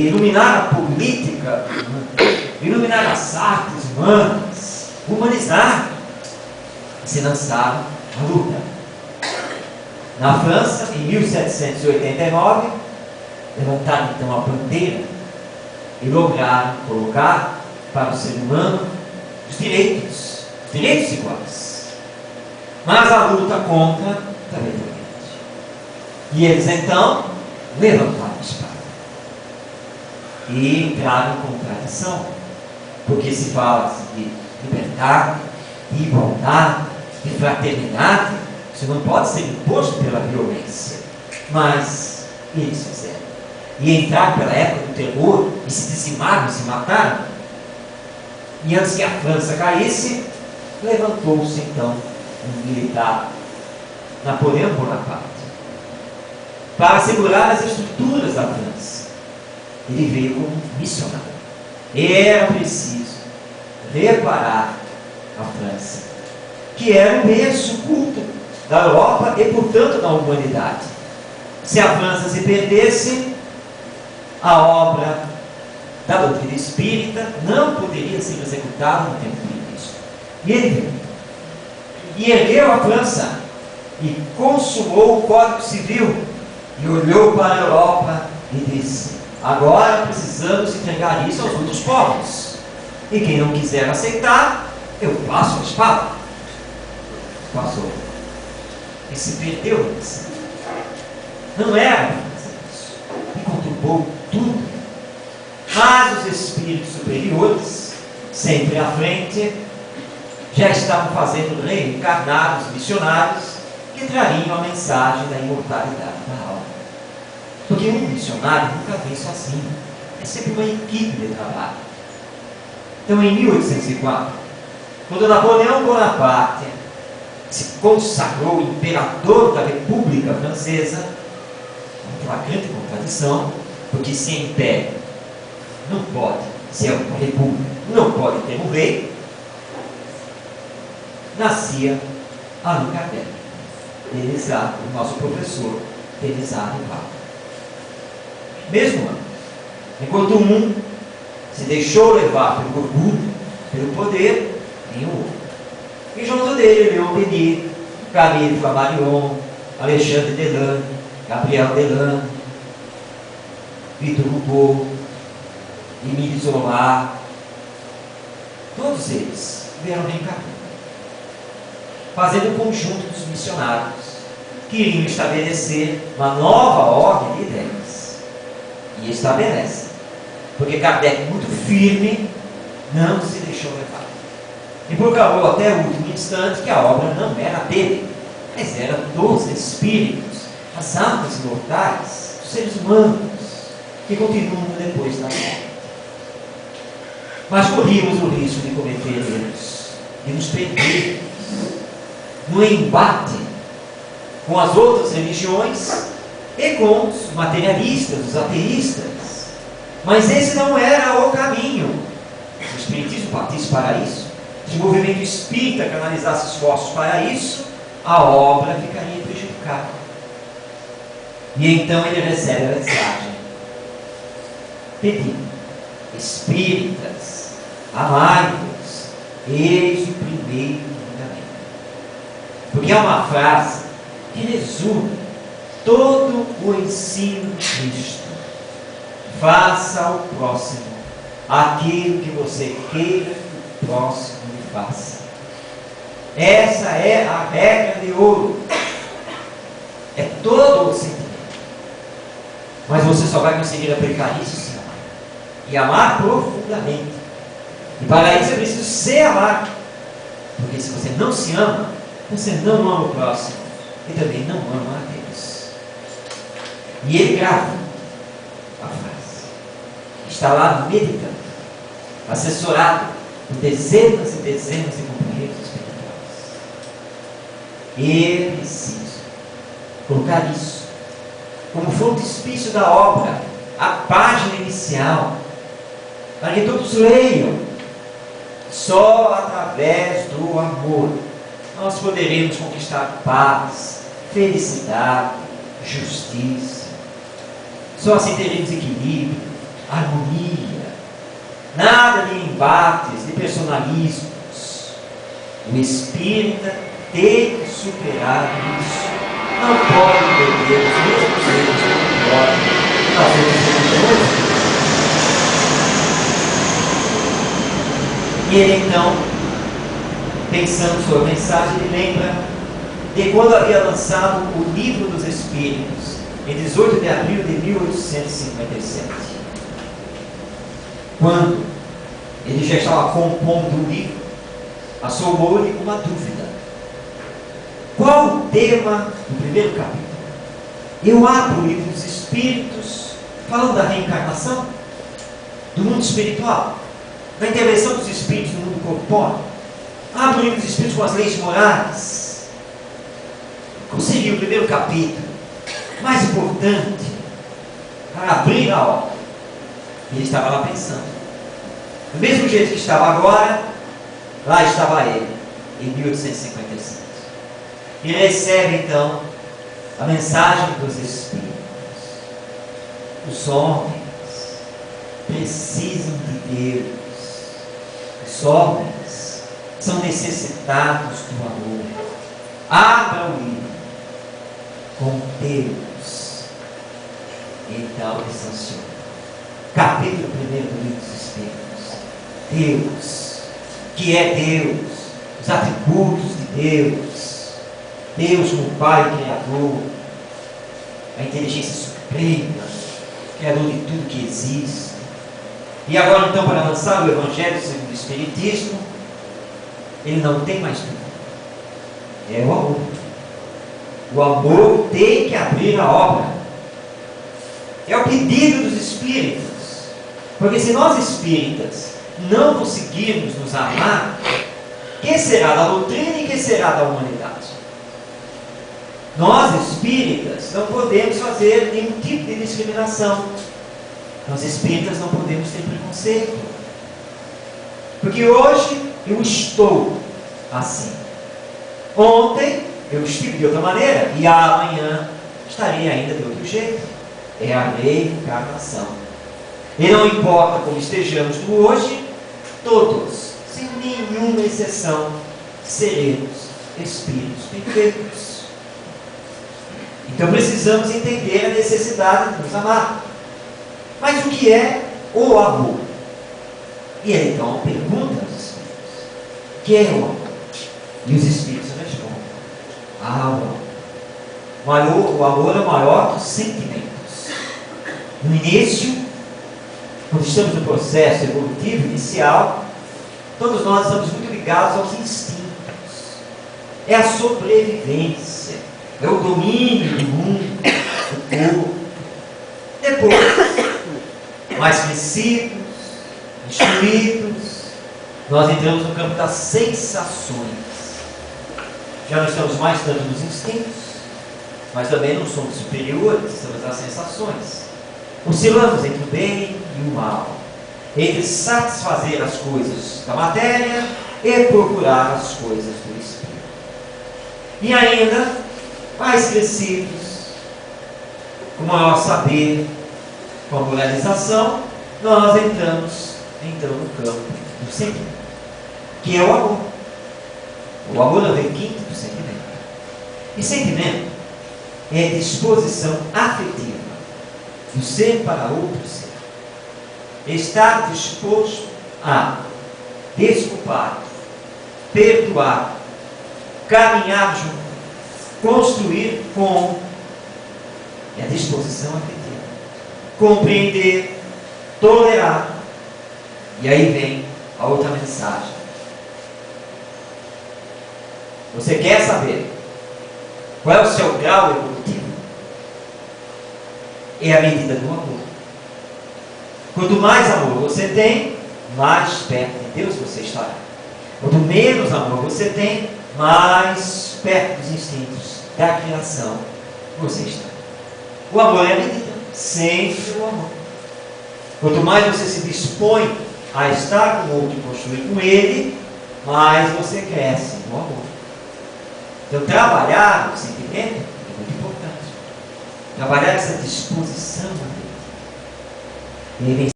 iluminar a política, iluminar as artes humanas, humanizar, se lançaram à luta. Na França, em 1789, levantaram então a bandeira e lograram colocar para o ser humano os direitos iguais. Mas a luta contra também foi grande. E eles então levantaram a espada e entraram em contradição, porque se fala de liberdade, de igualdade, de fraternidade. Isso não pode ser imposto pela violência. Mas eles fizeram. E entraram pela época do terror e se dizimaram, se mataram. E antes que a França caísse, levantou-se então um militar, Napoleão Bonaparte, para segurar as estruturas da França. Ele veio como missionário. Era preciso reparar a França, que era o berço culto da Europa e, portanto, da humanidade. Se a França se perdesse, a obra da doutrina espírita não poderia ser executada no tempo de Cristo. E ele veio. E ergueu a França e consumou o Código Civil e olhou para a Europa e disse: agora precisamos entregar isso aos outros povos. E quem não quiser aceitar, eu passo a espada. Passou. E se perdeu nisso. Não era para fazer isso. E conturbou tudo. Mas os espíritos superiores, sempre à frente, já estavam fazendo reencarnar os missionários que trariam a mensagem da imortalidade da alma. Porque um missionário nunca vem sozinho. É sempre uma equipe de trabalho. Então, em 1804, quando Napoleão Bonaparte se consagrou imperador da República Francesa, uma grande contradição, porque se é império não pode, se é uma república, não pode ter um rei, nascia Allan Kardec, o nosso professor, Denizar Rival. Mesmo ano, enquanto um se deixou levar pelo orgulho, pelo poder, nem o outro. E junto dele, Leon Denis, Camille Flammarion, Alexandre Delane, Gabriel Delane, Victor Hugo, Émile Zola, todos eles vieram reencarnar, fazendo um conjunto dos missionários que iriam estabelecer uma nova ordem de ideias. E estabelece, porque Kardec, muito firme, não se deixou levar. E proclamou até o último instante que a obra não era dele, mas era dos espíritos, as almas imortais, os seres humanos, que continuam depois da morte. Mas corríamos o risco de cometer erros, de nos perder no embate com as outras religiões e com os materialistas, os ateístas. Mas esse não era o caminho. Se o Espiritismo partisse para isso, se o movimento espírita canalizasse esforços para isso, a obra ficaria prejudicada. E então ele recebe a mensagem: pedindo, espíritas, amai-vos, eis o primeiro mandamento. Porque é uma frase que resume todo o ensino de Cristo. Faça ao próximo aquilo que você queira que o próximo lhe faça. Essa é a regra de ouro. É todo o sentimento. Mas você só vai conseguir aplicar isso se amar. E amar profundamente. E para isso é preciso se amar. Porque se você não se ama, você não ama o próximo. E também não ama a Deus. E ele grava a frase. Está lá meditando, assessorado por dezenas e dezenas de companheiros espirituais. E é preciso colocar isso como frontispício da obra, a página inicial, para que todos leiam. Só através do amor nós poderemos conquistar paz, felicidade, justiça. Só assim teremos equilíbrio, harmonia, nada de embates, de personalismos. O espírita tem que superar isso. Não pode perder os mesmos erros que pode fazer. E ele então, pensando sobre a mensagem, ele lembra de quando havia lançado o Livro dos Espíritos, em 18 de abril de 1857. Quando ele já estava compondo o livro, assolou-lhe uma dúvida. Qual o tema do primeiro capítulo? Eu abro o Livro dos Espíritos, falando da reencarnação, do mundo espiritual, da intervenção dos espíritos no mundo corpóreo. Abro o Livro dos Espíritos com as leis morais. Qual seria o primeiro capítulo mais importante para abrir a obra? Ele estava lá pensando. Do mesmo jeito que estava agora, lá estava ele, em 1857. E recebe então a mensagem dos Espíritos. Os homens precisam de Deus. Os homens são necessitados do amor. Abra o livro com Deus. Então ele sanciona. Capítulo 1 do Livro dos Espíritos. Deus, que é Deus, os atributos de Deus. Deus como Pai Criador, a inteligência suprema, Criador de tudo que existe. E agora então, para lançar o Evangelho segundo o Espiritismo, ele não tem mais dúvida. É o amor. O amor tem que abrir a obra. É o pedido dos Espíritos. Porque se nós espíritas não conseguirmos nos amar, que será da doutrina e que será da humanidade? Nós espíritas não podemos fazer nenhum tipo de discriminação. Nós espíritas não podemos ter preconceito. Porque hoje eu estou assim. Ontem eu estive de outra maneira e amanhã estarei ainda de outro jeito. É a reencarnação. E não importa como estejamos no hoje, todos, sem nenhuma exceção, seremos espíritos perfeitos. Então precisamos entender a necessidade de nos amar. Mas o que é o amor? E ele então pergunta aos espíritos: o que é o amor? E os espíritos respondem: o amor. O amor é o maior dos sentimentos. No início, quando estamos no processo evolutivo inicial, todos nós estamos muito ligados aos instintos. É a sobrevivência, é o domínio do mundo, do corpo. Depois, mais crescidos, instruídos, nós entramos no campo das sensações. Já não estamos mais tanto nos instintos, mas também não somos superiores, estamos nas sensações. Oscilamos entre o bem e o mal, entre satisfazer as coisas da matéria e procurar as coisas do Espírito. E ainda, mais crescidos, com maior saber, com a moralização, nós entramos então no campo do sentimento, que é o amor. O amor é o requinte do sentimento. E sentimento é disposição afetiva do ser para outro ser. Estar disposto a desculpar, perdoar, caminhar junto, construir com a disposição afetiva, compreender, tolerar. E aí vem a outra mensagem. Você quer saber qual é o seu grau evolutivo? É a medida do amor. Quanto mais amor você tem, mais perto de Deus você estará. Quanto menos amor você tem, mais perto dos instintos da criação você está. O amor é a medida, sempre o amor. Quanto mais você se dispõe a estar com o outro e construir com ele, mais você cresce no amor. Então, trabalhar o sentimento é muito importante. Trabalhar essa disposição a Deus.